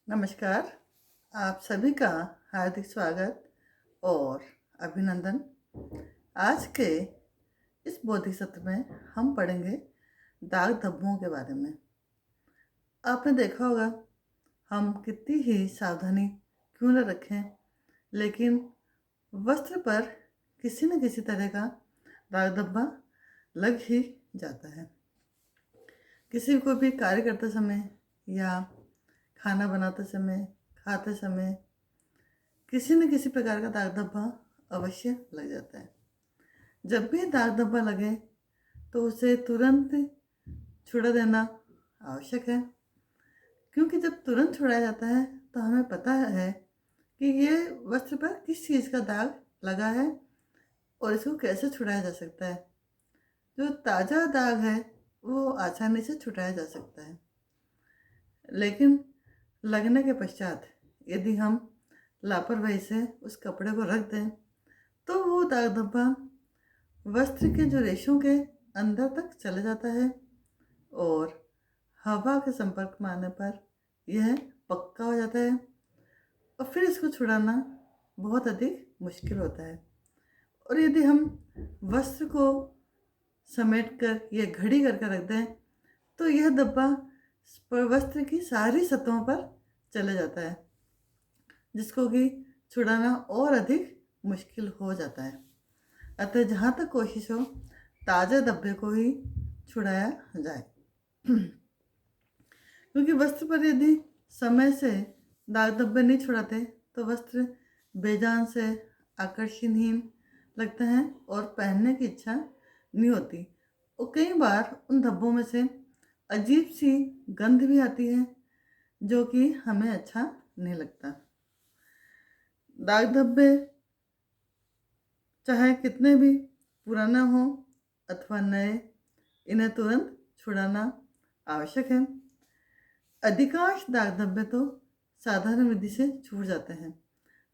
नमस्कार। आप सभी का हार्दिक स्वागत और अभिनंदन। आज के इस बौद्धिक सत्र में हम पढ़ेंगे दाग धब्बों के बारे में। आपने देखा होगा, हम कितनी ही सावधानी क्यों न रखें, लेकिन वस्त्र पर किसी न किसी तरह का दाग धब्बा लग ही जाता है। किसी को भी कार्य करते समय या खाना बनाते समय, खाते समय किसी न किसी प्रकार का दाग धब्बा अवश्य लग जाता है। जब भी दाग धब्बा लगे तो उसे तुरंत छुड़ा देना आवश्यक है, क्योंकि जब तुरंत छुड़ाया जाता है तो हमें पता है कि ये वस्त्र पर किस चीज़ का दाग लगा है और इसको कैसे छुड़ाया जा सकता है। जो ताज़ा दाग है वो आसानी से छुटाया जा सकता है, लेकिन लगने के पश्चात यदि हम लापरवाही से उस कपड़े को रख दें तो वो दाग धब्बा वस्त्र के जो रेशों के अंदर तक चले जाता है और हवा के संपर्क में आने पर यह पक्का हो जाता है और फिर इसको छुड़ाना बहुत अधिक मुश्किल होता है। और यदि हम वस्त्र को समेट कर या घड़ी करके रख दें तो यह धब्बा वस्त्र की सारी सतहों पर चले जाता है, जिसको कि छुड़ाना और अधिक मुश्किल हो जाता है। अतः जहाँ तक कोशिश हो, ताज़ा धब्बे को ही छुड़ाया जाए। क्योंकि वस्त्र पर यदि समय से दाग धब्बे नहीं छुड़ाते तो वस्त्र बेजान से आकर्षणहीन लगते हैं और पहनने की इच्छा नहीं होती। और कई बार उन धब्बों में से अजीब सी गंध भी आती है, जो कि हमें अच्छा नहीं लगता। दाग धब्बे चाहे कितने भी पुराना हो अथवा नए, इन्हें तुरंत छुड़ाना आवश्यक है। अधिकांश दाग धब्बे तो साधारण विधि से छूट जाते हैं।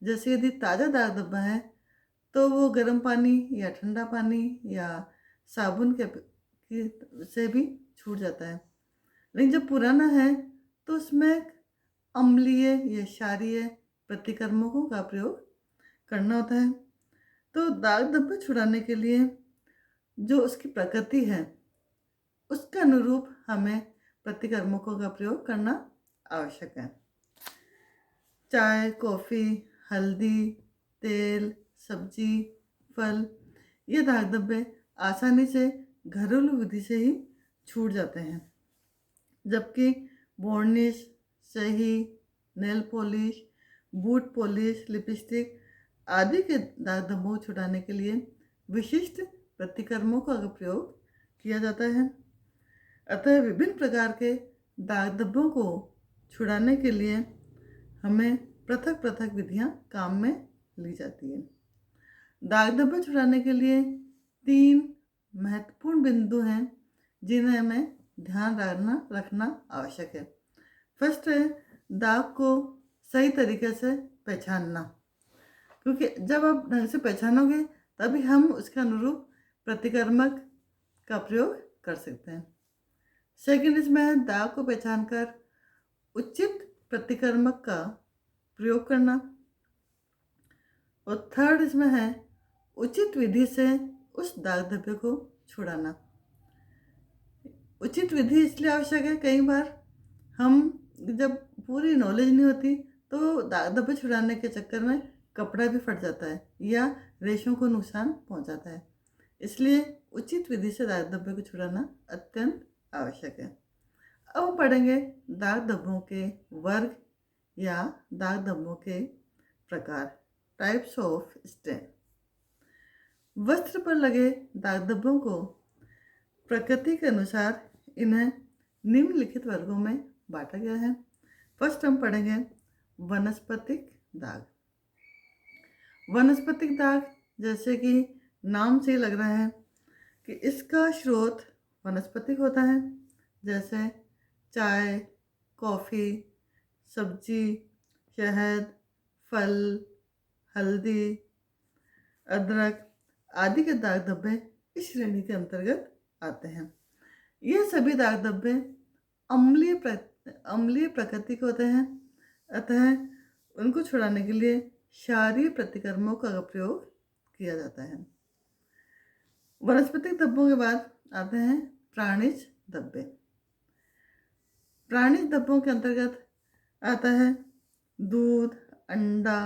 जैसे यदि ताज़ा दाग धब्बा है तो वो गर्म पानी या ठंडा पानी या साबुन से भी छूट जाता है। लेकिन जब पुराना है तो उसमें अम्लीय या क्षारीय प्रतिकर्मकों का प्रयोग करना होता है। तो दाग धब्बे छुड़ाने के लिए जो उसकी प्रकृति है उसके अनुरूप हमें प्रतिकर्मकों का प्रयोग करना आवश्यक है। चाय, कॉफ़ी, हल्दी, तेल, सब्जी, फल, ये दाग धब्बे आसानी से घरेलू विधि से ही छूट जाते हैं, जबकि वार्निश, स्याही, nail polish, boot polish, lipstick आदि के दाग धब्बों को छुड़ाने के लिए विशिष्ट प्रतिकर्मकों का प्रयोग किया जाता है। अतः विभिन्न प्रकार के दाग धब्बों को छुड़ाने के लिए हमें पृथक पृथक विधियां काम में ली जाती हैं। दाग धब्बे छुड़ाने के लिए 3 महत्वपूर्ण बिंदु हैं जिन्हें हमें ध्यान रखना आवश्यक है। फर्स्ट है दाग को सही तरीके से पहचानना, क्योंकि जब आप ढंग से पहचानोगे तभी हम उसके अनुरूप प्रतिकर्मक का प्रयोग कर सकते हैं। सेकंड इसमें है दाग को पहचान कर उचित प्रतिकर्मक का प्रयोग करना। और थर्ड इसमें है उचित विधि से उस दाग धब्बे को छुड़ाना। उचित विधि इसलिए आवश्यक है, कई बार हम जब पूरी नॉलेज नहीं होती तो दाग धब्बे छुड़ाने के चक्कर में कपड़ा भी फट जाता है या रेशों को नुकसान पहुंचाता है। इसलिए उचित विधि से दाग धब्बे को छुड़ाना अत्यंत आवश्यक है। अब पढ़ेंगे दाग धब्बों के वर्ग या दाग धब्बों के प्रकार, टाइप्स ऑफ स्टेन। वस्त्र पर लगे दाग धब्बों को प्रकृति के अनुसार इन्हें निम्नलिखित वर्गों में बांटा गया है। फर्स्ट हम पढ़ेंगे वनस्पतिक दाग। वनस्पतिक दाग, जैसे कि नाम से ही लग रहा है कि इसका स्रोत वनस्पतिक होता है, जैसे चाय, कॉफ़ी, सब्जी, शहद, फल, हल्दी, अदरक आदि के दाग धब्बे इस श्रेणी के अंतर्गत आते हैं। ये सभी दाग धब्बे अम्लीय प्रकृति के होते हैं, अतः उनको छुड़ाने के लिए क्षारीय प्रतिक्रमों का प्रयोग किया जाता है। वनस्पतिक धब्बों के बाद आते हैं प्राणिज धब्बे। प्राणिज धब्बों के अंतर्गत आता है दूध, अंडा,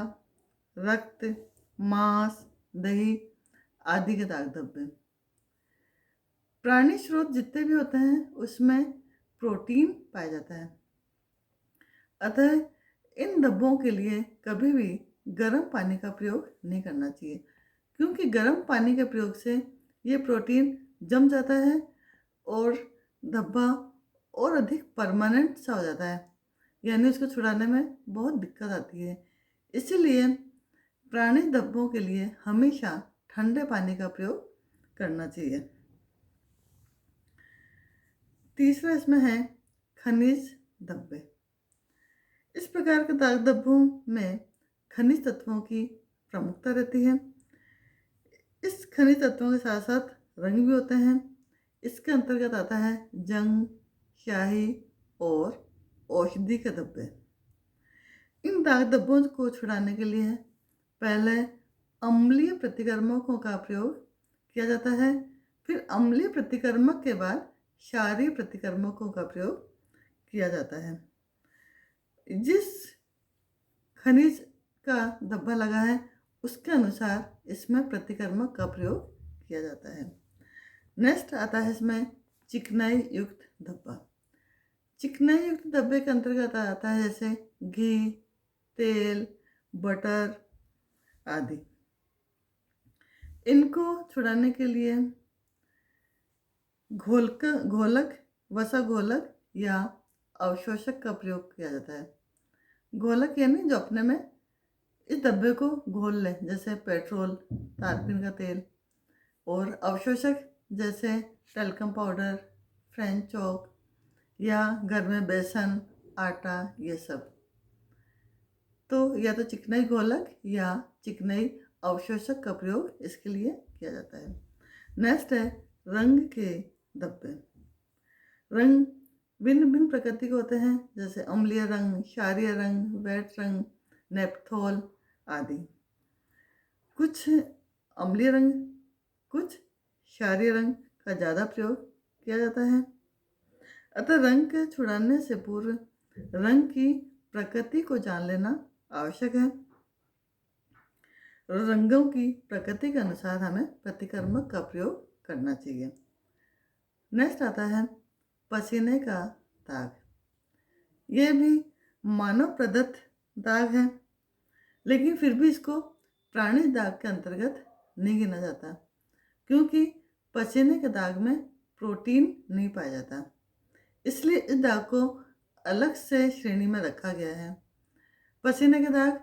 रक्त, मांस, दही आदि के दाग धब्बे। प्राणी स्रोत जितने भी होते हैं उसमें प्रोटीन पाया जाता है, अतः इन धब्बों के लिए कभी भी गर्म पानी का प्रयोग नहीं करना चाहिए, क्योंकि गर्म पानी के प्रयोग से ये प्रोटीन जम जाता है और धब्बा और अधिक परमानेंट सा हो जाता है, यानी उसको छुड़ाने में बहुत दिक्कत आती है। इसीलिए प्राणी धब्बों के लिए हमेशा ठंडे पानी का प्रयोग करना चाहिए। तीसरा इसमें है खनिज धब्बे। इस प्रकार के दाग धब्बों में खनिज तत्वों की प्रमुखता रहती है। इस खनिज तत्वों के साथ साथ रंग भी होते हैं। इसके अंतर्गत आता है जंग, स्याही और औषधि के धब्बे। इन दाग धब्बों को छुड़ाने के लिए पहले अम्लीय प्रतिक्रमकों का प्रयोग किया जाता है, फिर अम्लीय प्रतिक्रमक के बाद क्षारीय प्रतिक्रमकों का प्रयोग किया जाता है। जिस खनिज का धब्बा लगा है उसके अनुसार इसमें प्रतिक्रमक का प्रयोग किया जाता है। नेक्स्ट आता है इसमें चिकनाई युक्त धब्बा। चिकनाई युक्त धब्बे के अंतर्गत आता है जैसे घी, तेल, बटर आदि। इनको छुड़ाने के लिए घोलक, वसा घोलक या अवशोषक का प्रयोग किया जाता है। घोलक यानी जो अपने में इस डब्बे को घोल ले, जैसे पेट्रोल, तारपीन का तेल, और अवशोषक जैसे टैल्कम पाउडर, फ्रेंच चॉक या घर में बेसन, आटा, ये सब। तो या तो चिकनाई घोलक या चिकनाई अवशोषक का प्रयोग इसके लिए किया जाता है। नेक्स्ट है रंग के धब्बे। रंग भिन्न भिन्न प्रकृति के होते हैं, जैसे अम्लीय रंग, क्षारीय रंग, वेट रंग, नेपथोल आदि। कुछ अम्लीय रंग, कुछ क्षारीय रंग का ज़्यादा प्रयोग किया जाता है। अतः रंग के छुड़ाने से पूर्व रंग की प्रकृति को जान लेना आवश्यक है। रंगों की प्रकृति के अनुसार हमें प्रतिक्रमक का प्रयोग करना चाहिए। नेक्स्ट आता है पसीने का दाग। यह भी मानव प्रदत्त दाग है, लेकिन फिर भी इसको प्राणी दाग के अंतर्गत नहीं गिना जाता, क्योंकि पसीने के दाग में प्रोटीन नहीं पाया जाता। इसलिए इस दाग को अलग से श्रेणी में रखा गया है। पसीने के दाग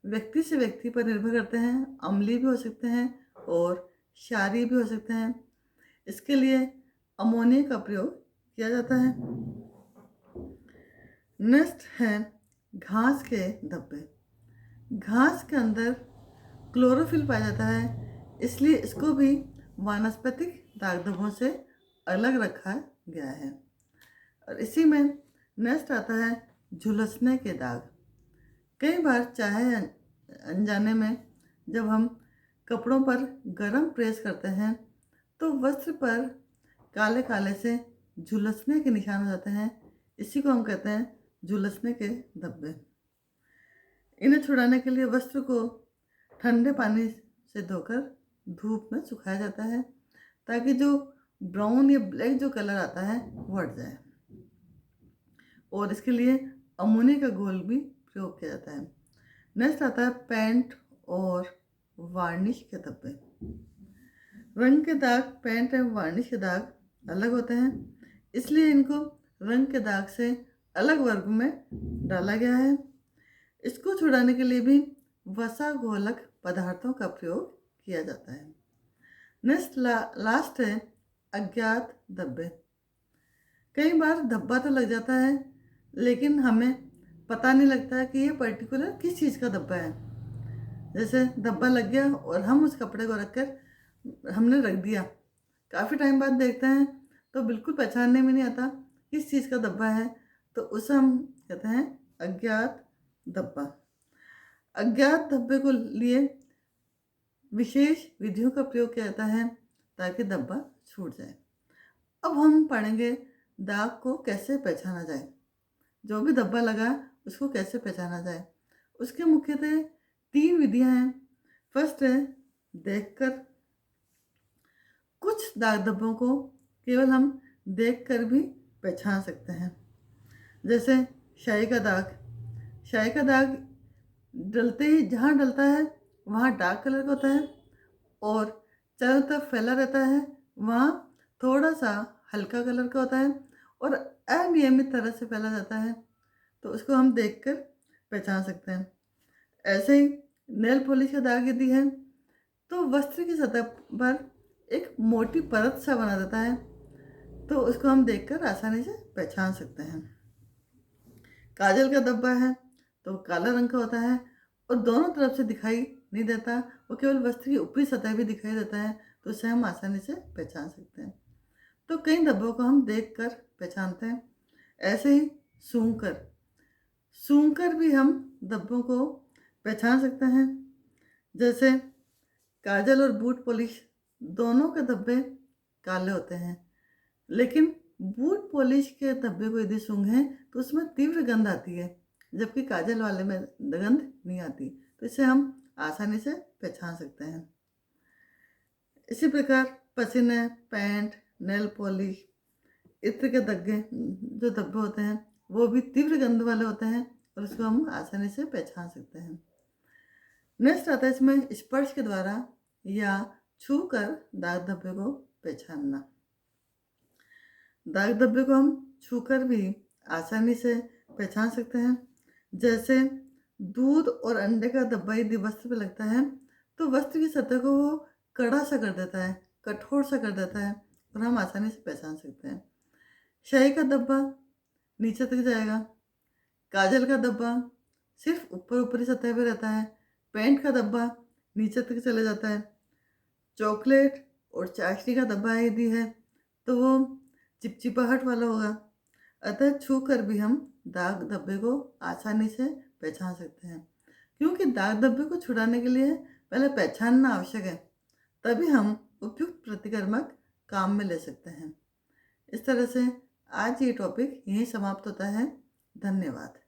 व्यक्ति से व्यक्ति पर निर्भर करते हैं, अम्लीय भी हो सकते हैं और क्षारीय भी हो सकते हैं। इसके लिए अमोनिया का प्रयोग किया जाता है। नेक्स्ट है घास के धब्बे। घास के अंदर क्लोरोफिल पाया जाता है, इसलिए इसको भी वानस्पतिक दाग धब्बों से अलग रखा गया है। और इसी में नेक्स्ट आता है झुलसने के दाग। कई बार चाहे अनजाने में जब हम कपड़ों पर गरम प्रेस करते हैं तो वस्त्र पर काले काले से झुलसने के निशान हो जाते हैं। इसी को हम कहते हैं झुलसने के धब्बे। इन्हें छुड़ाने के लिए वस्त्र को ठंडे पानी से धोकर धूप में सुखाया जाता है, ताकि जो ब्राउन या ब्लैक जो कलर आता है वो हट जाए। और इसके लिए अमोनिया का घोल भी प्रयोग किया जाता है। नेक्स्ट आता है पेंट और वार्निश के धब्बे। रंग के दाग, पेंट एवं वार्निश के दाग अलग होते हैं, इसलिए इनको रंग के दाग से अलग वर्ग में डाला गया है। इसको छुड़ाने के लिए भी वसा घोलक पदार्थों का प्रयोग किया जाता है। नेक्स्ट लास्ट है अज्ञात धब्बे। कई बार धब्बा तो लग जाता है, लेकिन हमें पता नहीं लगता कि ये पर्टिकुलर किस चीज़ का धब्बा है। जैसे धब्बा लग गया और हम उस कपड़े को रखकर हमने रख दिया, काफ़ी टाइम बाद देखते हैं तो बिल्कुल पहचानने में नहीं आता किस चीज़ का धब्बा है, तो उसे हम कहते हैं अज्ञात धब्बा। अज्ञात धब्बे को लिए विशेष विधियों का प्रयोग किया जाता है ताकि धब्बा छूट जाए। अब हम पढ़ेंगे दाग को कैसे पहचाना जाए। जो भी धब्बा लगा उसको कैसे पहचाना जाए। उसके मुख्यतः 3 विधियां हैं। फर्स्ट है देखकर। कुछ दाग धब्बों को केवल हम देखकर भी पहचान सकते हैं, जैसे शाई का दाग। शाई का दाग डलते ही जहाँ डलता है वहाँ डार्क कलर का होता है और चारों तरफ फैला रहता है, वहाँ थोड़ा सा हल्का कलर का होता है और अनियमित तरह से फैला जाता है, तो उसको हम देखकर पहचान सकते हैं। ऐसे ही नेल पॉलिश का दाग यदि है तो वस्त्र की सतह पर एक मोटी परत सा बना देता है, तो उसको हम देखकर आसानी से पहचान सकते हैं। काजल का धब्बा है तो काला रंग का होता है और दोनों तरफ से दिखाई नहीं देता, वो केवल वस्त्र की ऊपरी सतह भी दिखाई देता है, तो उसे हम आसानी से पहचान सकते हैं। तो कई धब्बों को हम देखकर पहचानते हैं। ऐसे ही सूंघकर भी हम धब्बों को पहचान सकते हैं। जैसे काजल और बूट पॉलिश दोनों के धब्बे काले होते हैं, लेकिन बूट पॉलिश के धब्बे को यदि सूंघें तो उसमें तीव्र गंध आती है, जबकि काजल वाले में गंध नहीं आती, तो इसे हम आसानी से पहचान सकते हैं। इसी प्रकार पसीने, पैंट, नेल पॉलिश, इत्र के जो धब्बे होते हैं वो भी तीव्र गंध वाले होते हैं और उसको हम आसानी से पहचान सकते हैं। नेक्स्ट आता है इसमें स्पर्श के द्वारा या छू कर दाग धब्बे को पहचानना। दाग धब्बे को हम छूकर भी आसानी से पहचान सकते हैं। जैसे दूध और अंडे का धब्बा यदि वस्त्र पर लगता है तो वस्त्र की सतह को वो कड़ा सा कर देता है, कठोर सा कर देता है और हम आसानी से पहचान सकते हैं। शाही का धब्बा नीचे तक जाएगा। काजल का धब्बा सिर्फ ऊपरी सतह पे रहता है। पेंट का धब्बा नीचे तक चले जाता है। चॉकलेट और चाशनी का धब्बा यदि है तो वो चिपचिपाहट वाला होगा। अतः छू कर भी हम दाग धब्बे को आसानी से पहचान सकते हैं, क्योंकि दाग धब्बे को छुड़ाने के लिए पहले पहचानना आवश्यक है, तभी हम उपयुक्त प्रतिकर्मक काम में ले सकते हैं। इस तरह से आज ये टॉपिक यहीं समाप्त होता है। धन्यवाद।